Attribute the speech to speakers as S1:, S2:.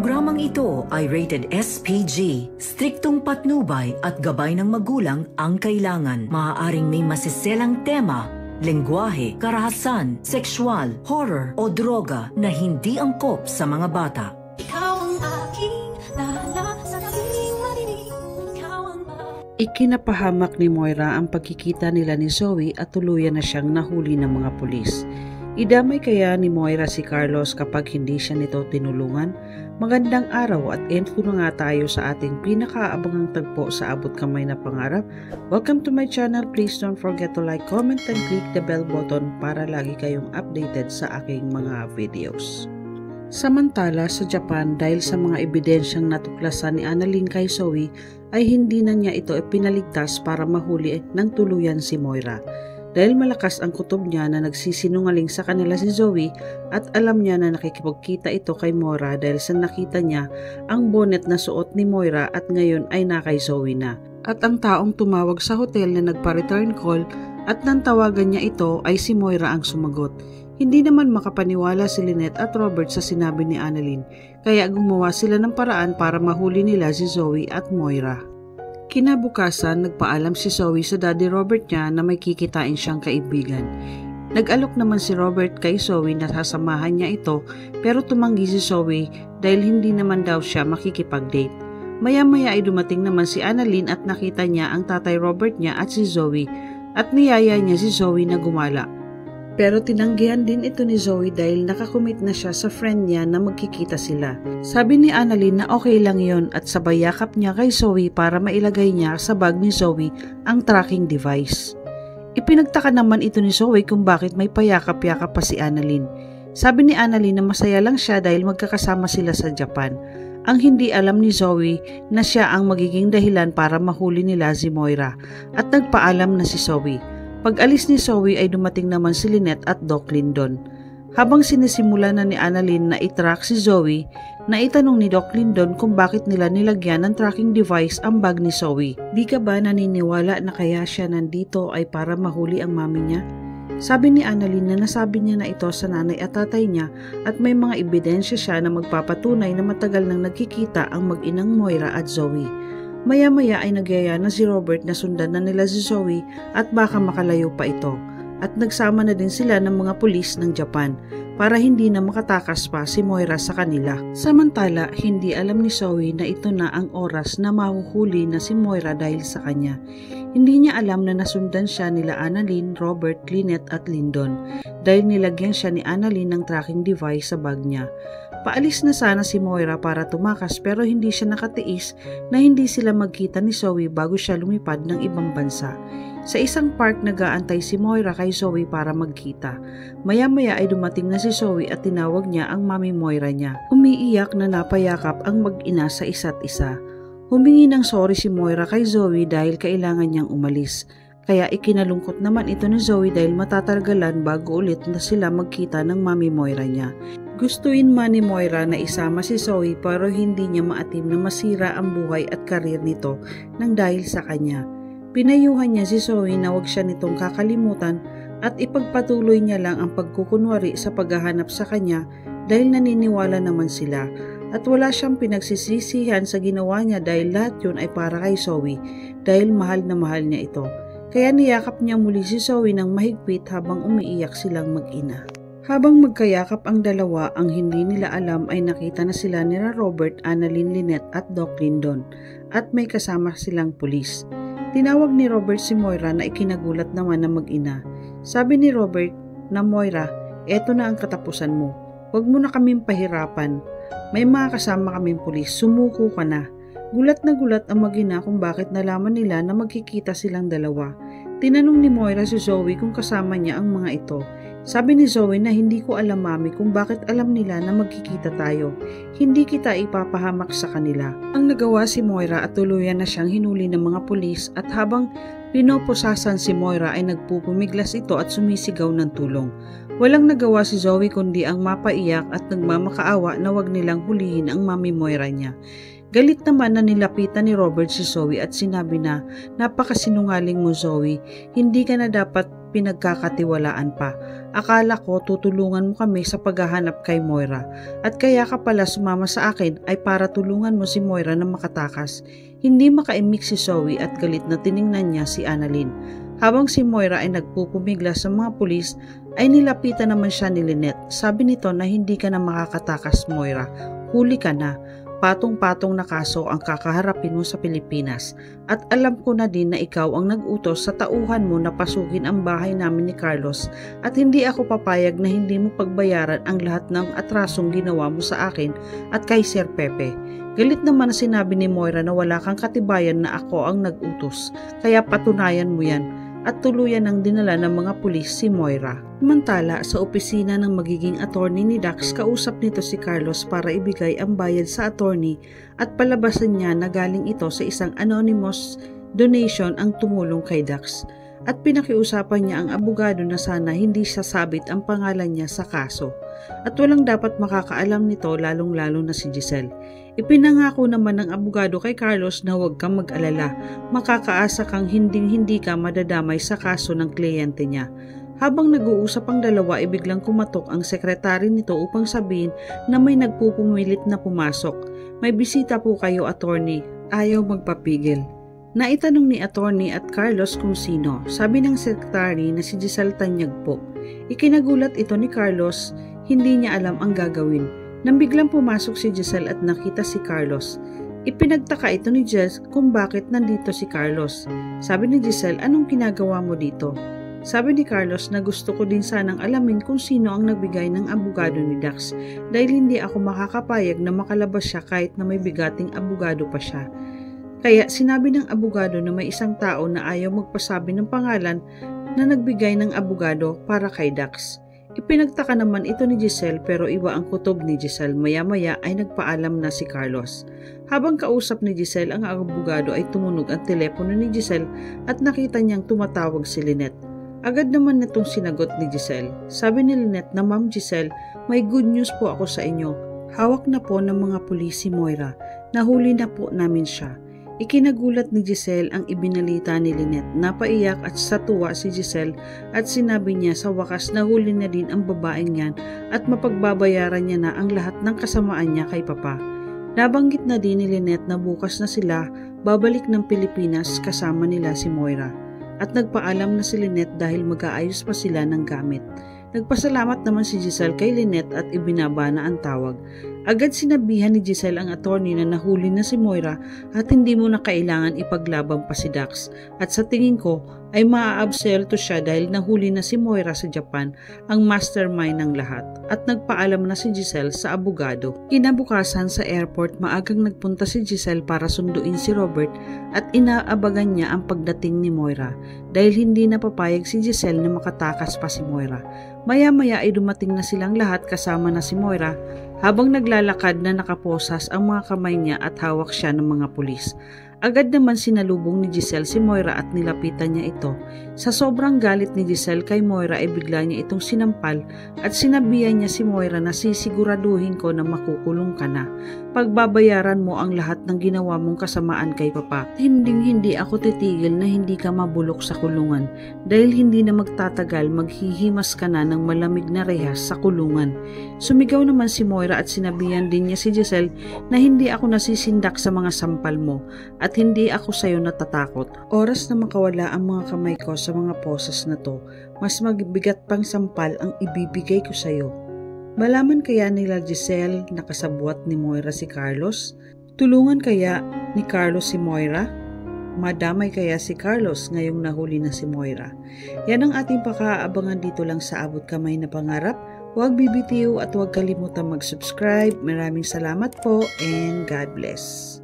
S1: programang ito ay rated SPG. Striktong patnubay at gabay ng magulang ang kailangan. Maaaring may masiselang tema, lengguwahe, karahasan, sexual, horror o droga na hindi angkop sa mga bata.
S2: Ikaw ang aking dahala sa piling marinig. Ikaw ang
S3: Ikinapahamak ni Moira ang pagkikita nila ni Zoe at tuluyan na siyang nahuli ng mga pulis. Idamay kaya ni Moira si Carlos kapag hindi siya nito tinulungan? Magandang araw at info na nga tayo sa ating pinakaabangang tagpo sa Abot Kamay na Pangarap. Welcome to my channel. Please don't forget to like, comment, and click the bell button para lagi kayong updated sa aking mga videos. Samantala sa Japan, dahil sa mga ebidensyang natuklasan ni Annalyn kay Zoe, ay hindi na niya ito ipinaligtas para mahuli ng tuluyan si Moira. Dahil malakas ang kutob niya na nagsisinungaling sa kanila si Zoe at alam niya na nakikipagkita ito kay Moira dahil sa nakita niya ang bonnet na suot ni Moira at ngayon ay na kay Zoe na. At ang taong tumawag sa hotel na nagpa-return call at nang tawagan niya ito ay si Moira ang sumagot. Hindi naman makapaniwala si Lynette at Robert sa sinabi ni Annalyn, kaya gumawa sila ng paraan para mahuli nila si Zoe at Moira. Kinabukasan, nagpaalam si Zoe sa Daddy Robert niya na may kikitain siyang kaibigan. Nag-alok naman si Robert kay Zoe na sasamahan niya ito pero tumanggi si Zoe dahil hindi naman daw siya makikipag-date. Maya-maya ay dumating naman si Annalyn at nakita niya ang tatay Robert niya at si Zoe at niyaya niya si Zoe na gumala. Pero tinanggihan din ito ni Zoe dahil nakakumit na siya sa friend niya na magkikita sila. Sabi ni Annalyn na okay lang yon at sabay yakap niya kay Zoe para mailagay niya sa bag ni Zoe ang tracking device. Ipinagtaka naman ito ni Zoe kung bakit may payakap-yakap pa si Annalyn. Sabi ni Annalyn na masaya lang siya dahil magkakasama sila sa Japan. Ang hindi alam ni Zoe na siya ang magiging dahilan para mahuli nila si Moira at nagpaalam na si Zoe. Pag-alis ni Zoe ay dumating naman si Lynette at Doc Lindon. Habang sinisimula na ni Annalyn na itrack si Zoe, naitanong ni Doc Lindon kung bakit nila nilagyan ng tracking device ang bag ni Zoe. Di ka ba naniniwala na kaya siya nandito ay para mahuli ang mami niya? Sabi ni Annalyn na nasabi niya na ito sa nanay at tatay niya at may mga ebidensya siya na magpapatunay na matagal nang nagkikita ang mag-inang Moira at Zoe. Maya-maya ay nagyaya na si Robert na sundan na nila si Zoe at baka makalayo pa ito. At nagsama na din sila ng mga pulis ng Japan para hindi na makatakas pa si Moira sa kanila. Samantala, hindi alam ni Zoe na ito na ang oras na mahuhuli na si Moira dahil sa kanya. Hindi niya alam na nasundan siya nila Annalyn, Robert, Lynette at Lindon dahil nilagyan siya ni Annalyn ng tracking device sa bag niya. Paalis na sana si Moira para tumakas pero hindi siya nakatiis na hindi sila magkita ni Zoe bago siya lumipad ng ibang bansa. Sa isang park nag-aantay si Moira kay Zoe para magkita. Maya-maya ay dumating na si Zoe at tinawag niya ang mami Moira niya. Umiiyak na napayakap ang mag-ina sa isa't isa. Humingi ng sorry si Moira kay Zoe dahil kailangan niyang umalis. Kaya ikinalungkot naman ito ni Zoe dahil matatargalan bago ulit na sila magkita ng mami Moira niya. Gustuin man ni Moira na isama si Zoe pero hindi niya maatim na masira ang buhay at karir nito nang dahil sa kanya. Pinayuhan niya si Zoe na huwag siya nitong kakalimutan at ipagpatuloy niya lang ang pagkukunwari sa paghahanap sa kanya dahil naniniwala naman sila at wala siyang pinagsisisihan sa ginawa niya dahil lahat yun ay para kay Zoe dahil mahal na mahal niya ito. Kaya niyakap niya muli si Zoe ng mahigpit habang umiiyak silang mag-ina. Habang magkayakap ang dalawa, ang hindi nila alam ay nakita na sila ni Robert, Annalyn, Lynette at Doc Lindon at may kasama silang pulis. Tinawag ni Robert si Moira na ikinagulat naman na mag-ina. Sabi ni Robert na Moira, eto na ang katapusan mo. Huwag mo na kaming pahirapan. May mga kasama kaming pulis, sumuko ka na. Gulat na gulat ang mag-ina kung bakit nalaman nila na magkikita silang dalawa. Tinanong ni Moira si Zoe kung kasama niya ang mga ito. Sabi ni Zoe na hindi ko alam mami kung bakit alam nila na magkikita tayo. Hindi kita ipapahamak sa kanila. Ang nagawa si Moira at tuluyan na siyang hinuli ng mga pulis at habang pinoposasan si Moira ay nagpupumiglas ito at sumisigaw ng tulong. Walang nagawa si Zoe kundi ang mapaiyak at nagmamakaawa na wag nilang hulihin ang mami Moira niya. Galit naman na nilapitan ni Robert si Zoe at sinabi na, napakasinungaling mo Zoe, hindi ka na dapat pinagkakatiwalaan pa. Akala ko tutulungan mo kami sa paghahanap kay Moira at kaya ka pala sumama sa akin ay para tulungan mo si Moira na makatakas. Hindi makaimik si Zoe at galit na tiningnan niya si Annalyn. Habang si Moira ay nagpupumigla sa mga pulis ay nilapitan naman siya ni Lynette. Sabi nito na hindi ka na makakatakas, Moira. Huli ka na. Patong-patong na kaso ang kakaharapin mo sa Pilipinas at alam ko na din na ikaw ang nag-utos sa tauhan mo na pasukin ang bahay namin ni Carlos at hindi ako papayag na hindi mo pagbayaran ang lahat ng atrasong ginawa mo sa akin at kay Sir Pepe. Galit naman na sinabi ni Moira na wala kang katibayan na ako ang nag-utos kaya patunayan mo yan at tuluyan ang dinala ng mga pulis si Moira. Samantala, sa opisina ng magiging attorney ni Dax, kausap nito si Carlos para ibigay ang bayad sa attorney at palabasan niya na galing ito sa isang anonymous donation ang tumulong kay Dax. At pinakiusapan niya ang abogado na sana hindi sasabit ang pangalan niya sa kaso. At walang dapat makakaalam nito lalong-lalo na si Giselle. Ipinangako naman ng abogado kay Carlos na huwag kang mag-alala, makakaasa kang hindi ka madadamay sa kaso ng kliyente niya. Habang nag-uusap ang dalawa ay biglang kumatok ang sekretary nito upang sabihin na may nagpupumilit na pumasok. May bisita po kayo, attorney. Ayaw magpapigil. Naitanong ni attorney at Carlos kung sino. Sabi ng sekretary na si Giselle Tanyag po. Ikinagulat ito ni Carlos, hindi niya alam ang gagawin. Nang biglang pumasok si Giselle at nakita si Carlos, ipinagtaka ito ni Jess kung bakit nandito si Carlos. Sabi ni Giselle, anong ginagawa mo dito? Sabi ni Carlos na gusto ko din sanang alamin kung sino ang nagbigay ng abogado ni Dax dahil hindi ako makakapayag na makalabas siya kahit na may bigating abogado pa siya. Kaya sinabi ng abogado na may isang tao na ayaw magpasabi ng pangalan na nagbigay ng abogado para kay Dax. Ipinagtaka naman ito ni Giselle pero iba ang kutob ni Giselle. Maya-maya ay nagpaalam na si Carlos. Habang kausap ni Giselle ang abogado ay tumunog ang telepono ni Giselle at nakita niyang tumatawag si Lynette. Agad naman nitong sinagot ni Giselle. Sabi ni Lynette na, Ma'am Giselle, may good news po ako sa inyo. Hawak na po ng mga pulis si Moira. Nahuli na po namin siya. Ikinagulat ni Giselle ang ibinalita ni Lynette. Napaiyak at sa tuwa si Giselle at sinabi niya sa wakas na huli na din ang babaeng yan at mapagbabayaran niya na ang lahat ng kasamaan niya kay Papa. Nabanggit na din ni Lynette na bukas na sila babalik ng Pilipinas kasama nila si Moira. At nagpaalam na si Lynette dahil mag-aayos pa sila ng gamit. Nagpasalamat naman si Giselle kay Lynette at ibinaba na ang tawag. Agad sinabihan ni Giselle ang attorney na nahuli na si Moira at hindi mo na kailangan ipaglaban pa si Dax. At sa tingin ko ay maaabsuelto siya dahil nahuli na si Moira sa Japan, ang mastermind ng lahat. At nagpaalam na si Giselle sa abogado. Kinabukasan sa airport, maagang nagpunta si Giselle para sunduin si Robert at inaabagan niya ang pagdating ni Moira dahil hindi na papayag si Giselle na makatakas pa si Moira. Maya-maya ay dumating na silang lahat kasama na si Moira habang naglalakad na nakaposas ang mga kamay niya at hawak siya ng mga pulis. Agad naman sinalubong ni Giselle si Moira at nilapitan niya ito. Sa sobrang galit ni Giselle kay Moira ay bigla niya itong sinampal at sinabihan niya si Moira na sisiguraduhin ko na makukulong ka na. Pagbabayaran mo ang lahat ng ginawa mong kasamaan kay Papa. Hindi ako titigil na hindi ka mabulok sa kulungan dahil hindi na magtatagal maghihimas ka na ng malamig na rehas sa kulungan. Sumigaw naman si Moira at sinabihan din niya si Giselle na hindi ako nasisindak sa mga sampal mo at hindi ako sa'yo natatakot. Oras na makawala ang mga kamay ko sa mga poses na to, mas magbigat pang sampal ang ibibigay ko sa'yo. Malaman kaya nila Giselle na kasabwat ni Moira si Carlos? Tulungan kaya ni Carlos si Moira? Madamay kaya si Carlos ngayong nahuli na si Moira? Yan ang ating pakaabangan dito lang sa Abot Kamay na Pangarap. Huwag bibitiw at huwag kalimutan mag-subscribe. Maraming salamat po and God bless.